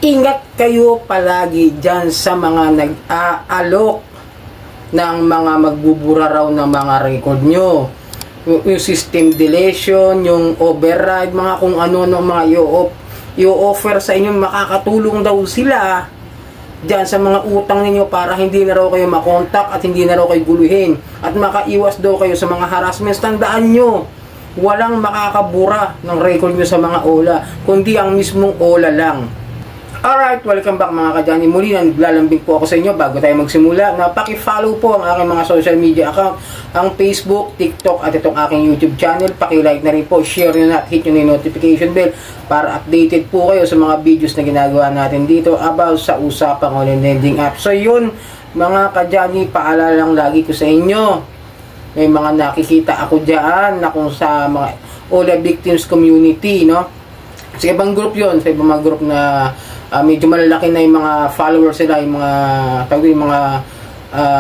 ingat kayo palagi dyan sa mga nag-aalok ng mga magbubura raw ng mga record nyo. Yung system deletion, yung override, mga kung ano ng mga i-offer sa inyo, makakatulong daw sila dyan sa mga utang ninyo para hindi na raw kayo makontak at hindi na raw kayo guluhin at makaiwas daw kayo sa mga harassments. Tandaan nyo, walang makakabura ng record nyo sa mga OLA kundi ang mismong OLA lang. Alright, welcome back mga ka-Johnny. Muli, naglalambing po ako sa inyo bago tayo magsimula. Paki-follow po ang aking mga social media account, ang Facebook, TikTok at itong aking YouTube channel. Paki-like na rin po, share nyo na at hit nyo na yung notification bell para updated po kayo sa mga videos na ginagawa natin dito about sa usapang online lending app. So yun mga ka-Johnny, paalala lang lagi ko sa inyo. May mga nakikita ako dyan na kung sa mga OLA victims community, no? Sa ibang group yun, sa ibang mga group na medyo malalaki na yung mga followers sila, yung mga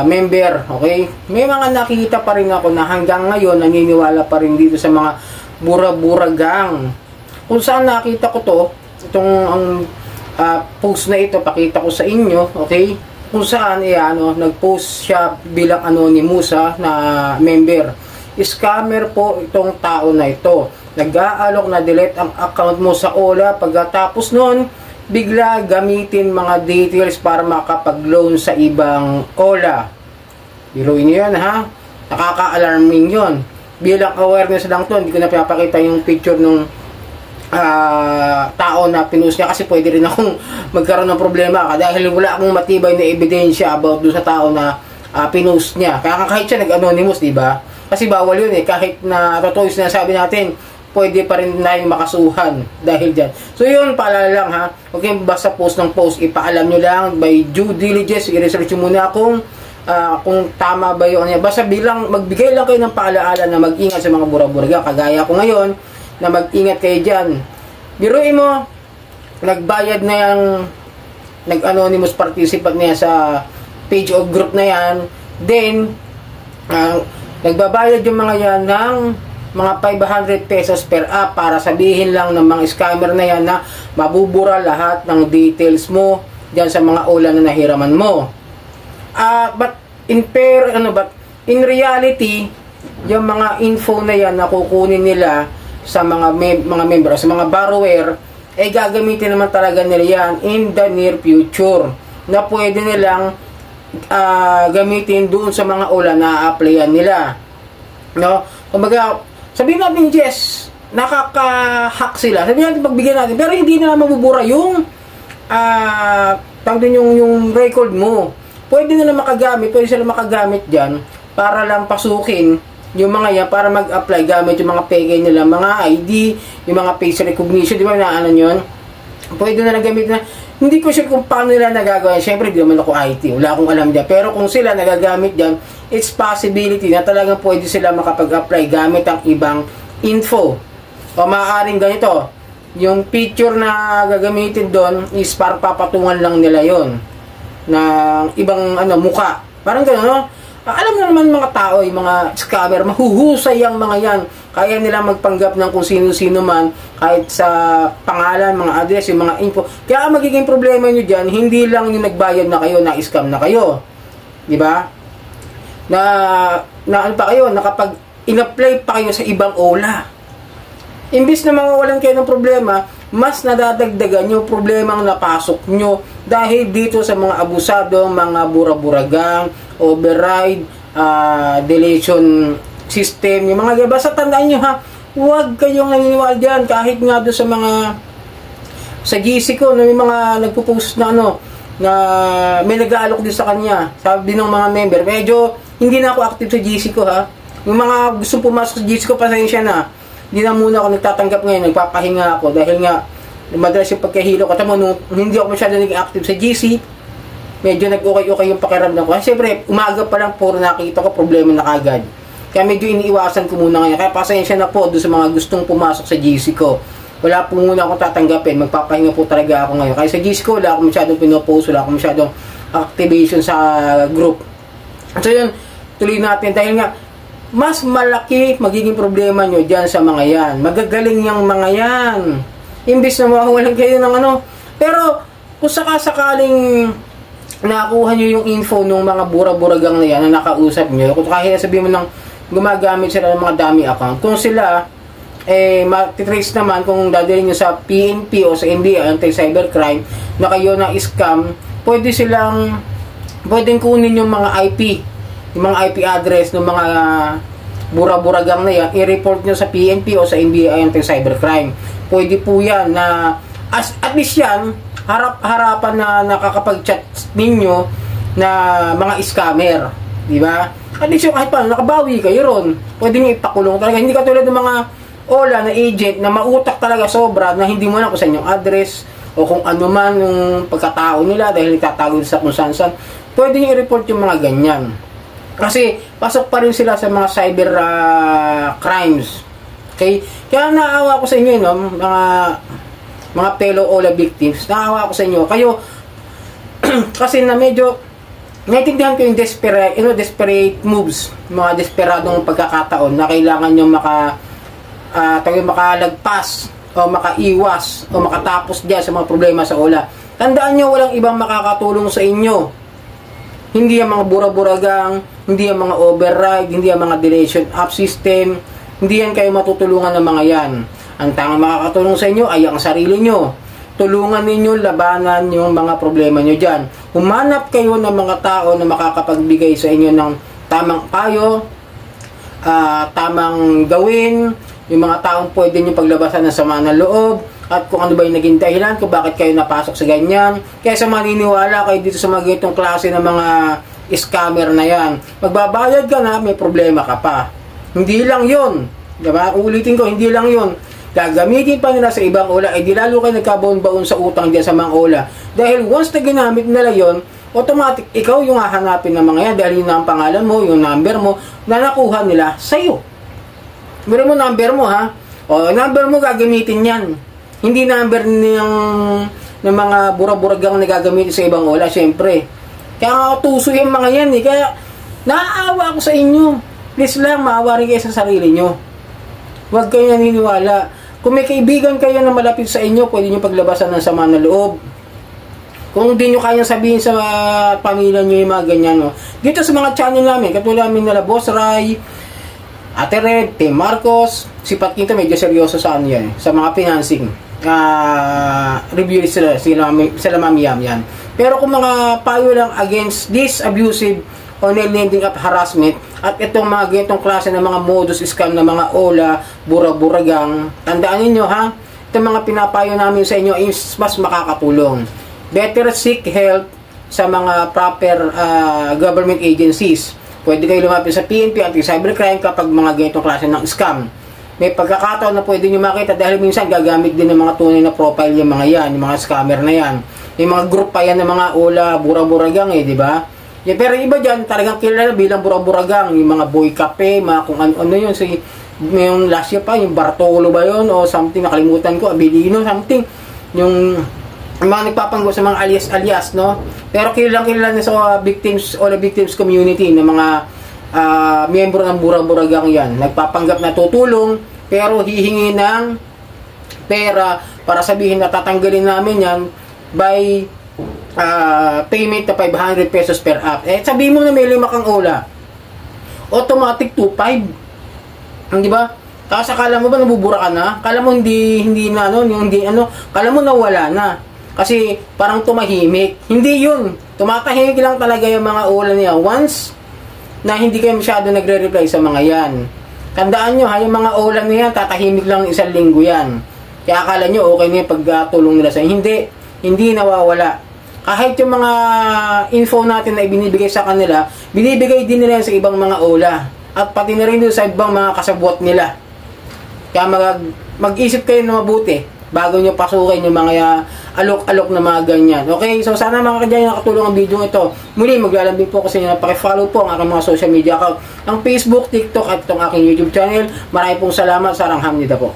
member, okay? May mga nakikita pa rin ako na hanggang ngayon naniniwala pa rin dito sa mga bura-bura gang. Kung saan nakita ko to, itong post na ito, pakita ko sa inyo, okay? Kung saan nag-post siya bilang anonymous na member. Scammer po itong tao na ito. Nag-aalok na delete ang account mo sa OLA, pagkatapos nun bigla gamitin mga details para makapag-loan sa ibang OLA. Biruin nyo yan, ha? Nakaka-alarming yun. Bilang awareness lang to, hindi ko na pinapakita yung picture nung tao na pinost niya kasi pwede rin akong magkaroon ng problema dahil wala akong matibay na ebidensya about doon sa tao na pinost niya. Kaya kahit siya nag-anonymous, diba? Kasi bawal yun eh. Kahit na totoo yung sinasabi natin, pwede pa rin na yung makasuhan dahil dyan. So yun, paalala lang ha. Huwag kayong basta post ng post. Ipaalam nyo lang by due diligence. I-research nyo muna kung tama ba yun. Basta bilang, magbigay lang kayo ng paalaala na mag-ingat sa mga bura-buraga. Kagaya ko ngayon, na mag-ingat kayo dyan. Biruin mo, nagbayad na yung nag-anonymous participant niya sa page o group na yan. Then, nagbabayad yung mga yan ng mga 500 pesos per app para sabihin lang ng mga scammer na yan na mabubura lahat ng details mo dyan sa mga OLA na nahiraman mo. But in reality, yung mga info na yan na kukunin nila sa mga member, sa mga borrower, gagamitin naman talaga nila yan in the near future na pwede nilang gamitin doon sa mga OLA na applyan nila. No? Kumbaga, sabihin natin, yes, nakaka-hack sila. Sabihin natin, pagbigyan natin. Pero hindi na mabubura yung yung record mo. Pwede nila makagamit, pwede sila makagamit dyan para lang pasukin yung mga yan, para mag-apply gamit yung mga peke nila, mga ID, yung mga face recognition, di ba na ano yun? Pwede na lang gamit na, hindi ko sure kung paano nila nagagawa. Siyempre, di naman ako IT, wala akong alam dyan. Pero kung sila nagagamit dyan, it's possibility na talagang pwede sila makapag-apply gamit ang ibang info. O maaaring ganito, yung picture na gagamitin doon is para papatungan lang nila yon ng ibang muka. Parang gano'n, no? Alam na naman mga tao, yung mga scammer, mahuhusay ang mga yan. Kaya nila magpanggap ng kung sino-sino man, kahit sa pangalan, mga address, yung mga info. Kaya magiging problema nyo dyan, hindi lang yung nagbayad na kayo, na-scam na kayo. Diba? Na ano pa kayo, nakapag in-apply pa kayo sa ibang OLA. Imbis na mawawalan kayo ng problema, mas nadadagdagan yung problemang napasok nyo dahil dito sa mga abusado, mga bura-buragang, override, deletion system, yung mga basta tandaan nyo ha, huwag kayong naniniwala dyan kahit nga doon sa mga sa GC ko, may mga nagpo-post na na may nag-aalok din sa kanya, sabi ng mga member, medyo hindi na ako active sa GC ko ha, yung mga gustong pumasok sa GC ko, pasensya na, hindi na muna ako nagtatanggap ngayon, nagpapahinga ako dahil nga madalas yung pagkahilo ko. Tama, nung hindi ako masyado naging active sa GC, medyo nag-okay-okay yung pakiramdam ko. Kasi siyempre, umaga pa lang puro nakita ko problema na kagad. Kaya medyo iniiwasan ko muna ngayon. Kaya pasensya na po doon sa mga gustong pumasok sa GC ko. Wala po muna akong tatanggapin. Magpapahinga po talaga ako ngayon. Kaya sa GC ko, wala akong masyadong pinopost, wala akong masyadong activation sa group. So yun, tuloy natin. Dahil nga, mas malaki magiging problema nyo dyan sa mga yan. Magagaling yung mga yan. Imbis na mawawalan kayo ng Pero, kung sakasakaling nakuha nyo yung info ng mga bura-buragang na yan na nakausap nyo, kung kaya sabihin mo ng gumagamit sila ng mga dummy account, kung sila matitrace naman kung dadalhin nyo sa PNP o sa NBI, anti-cybercrime, na kayo na scam, pwedeng kunin yung mga yung mga IP address ng mga bura-buragang na yan, i-report nyo sa PNP o sa NBI anti-cybercrime. Pwede po yan na at least yan, harapan na nakakapag-chat ninyo na mga scammer, di ba? At least yung kahit paano, nakabawi kayo ron. Pwede nyo ipakulong talaga. Hindi katulad ng mga OLA na agent na mautak talaga sobra na hindi mo na kung saan yung address o kung ano man yung pagkatao nila dahil itatago sa kung saan. Pwede nyo i-report yung mga ganyan. Kasi pasok pa rin sila sa mga cyber crimes. Okay? Kaya naawa ko sa inyo, no? Mga fellow OLA victims. Naawa ko sa inyo. Kayo, kasi na medyo naiintindihan ko yung desperate moves, mga desperadong pagkakataon na kailangan nyo makalagpas o makaiwas o makatapos diyan sa mga problema sa OLA. Tandaan nyo, walang ibang makakatulong sa inyo. Hindi ang mga bura-buragang, hindi ang mga override, hindi ang mga deletion up system, hindi yan kayo matutulungan ng mga yan. Ang tangang makakatulong sa inyo ay ang sarili nyo. Tulungan ninyo labanan yung mga problema nyo dyan. Humanap kayo ng mga tao na makakapagbigay sa inyo ng tamang payo, tamang gawin, yung mga taong pwede nyo paglabasan ng sama ng loob, at kung ano ba yung naging dahilan kung bakit kayo napasok sa ganyan. Kaysa maniniwala kayo dito sa mga ganitong klase ng mga scammer na yan. Magbabayad ka na, may problema ka pa. Hindi lang yun. Diba? Ulitin ko, hindi lang yun. Gagamitin pa nila sa ibang OLA, di lalo kayo nagkabaon-baon sa utang dyan sa mga OLA. Dahil once na ginamit nila yun, automatic, ikaw yung hahanapin ng mga yan dahil yun ang pangalan mo, yung number mo, na nakuha nila sa'yo. Meron mo number mo, ha? O, number mo gagamitin yan. Hindi number ng mga bura-buragang na gagamitin sa ibang OLA, syempre. Kaya tuso yung mga yan, eh. Kaya, naaawa ako sa inyo. Please lang, maawa rin kayo sa sarili nyo. Huwag kayo naniniwala. Kung may kaibigan kayo na malapit sa inyo, pwede nyo paglabasan ng sama na loob. Kung hindi nyo kayang sabihin sa pamilya nyo yung mga ganyan, no? Dito sa mga channel namin, katulad namin nila Boss Ray, Ate Red, Team Marcos, si Pat Quinto medyo seryoso sa ano yan, sa mga financing. Review sila mamiyam yan. Pero kung mga payo lang against this abusive online lending at harassment at itong mga ganitong klase ng mga modus scam ng mga OLA, bura-buragang, tandaan niyo, ha, itong mga pinapayo namin sa inyo is mas makakatulong. Better seek help sa mga proper government agencies. Pwede kayo lumapit sa PNP, anti-cybercrime kapag mga ganitong klase ng scam. May pagkakataon na pwede nyo makita dahil minsan gagamit din ng mga tunay na profile yung mga yan, yung mga scammer na yan. Yung mga group pa yan ng mga OLA, bura-buragang, di ba? Yeah, pero iba dyan, talagang kilala bilang bura-buragang, yung mga boy cafe, mga kung ano yun, yung last year pa, yung Bartolo ba yun, o something, nakalimutan ko, Abilino, something, yung mga nagpapanggo sa mga alias-alias, no? Pero kilala na sa victims, o the victims community, ng mga miyembro ng bura-buragang yan, nagpapanggap na tutulong, pero hihingi ng pera para sabihin na tatanggalin namin yan by payment na 500 pesos per app. Eh, sabihin mo na may 5 kang OLA, automatic 2.5. Di ba? Tapos akala mo ba nabubura ka na? Akala mo hindi na akala mo nawala na. Kasi parang tumahimik. Hindi yun. Tumatahimik lang talaga yung mga OLA niya once na hindi kayo masyado nagre-reply sa mga yan. Tandaan nyo, ha, yung mga OLA niya, tatahimik lang 1 linggo yan. Kaya akala nyo okay na yung pagtulong nila sa hindi nawawala. Kahit yung mga info natin na ibinibigay sa kanila, binibigay din nila sa ibang mga OLA. At pati na rin sa ibang mga kasabwat nila. Kaya mag-isip kayo na mabuti bago nyo pasukin yung mga alok-alok na mga ganyan. Okay? So sana mga kadyan nakatulong ang video ito. Muli, maglalambing po kasi nyo na pakifollow po ang aking mga social media account. Ang Facebook, TikTok at itong aking YouTube channel. Maraming pong salamat. Sarang hamnida po.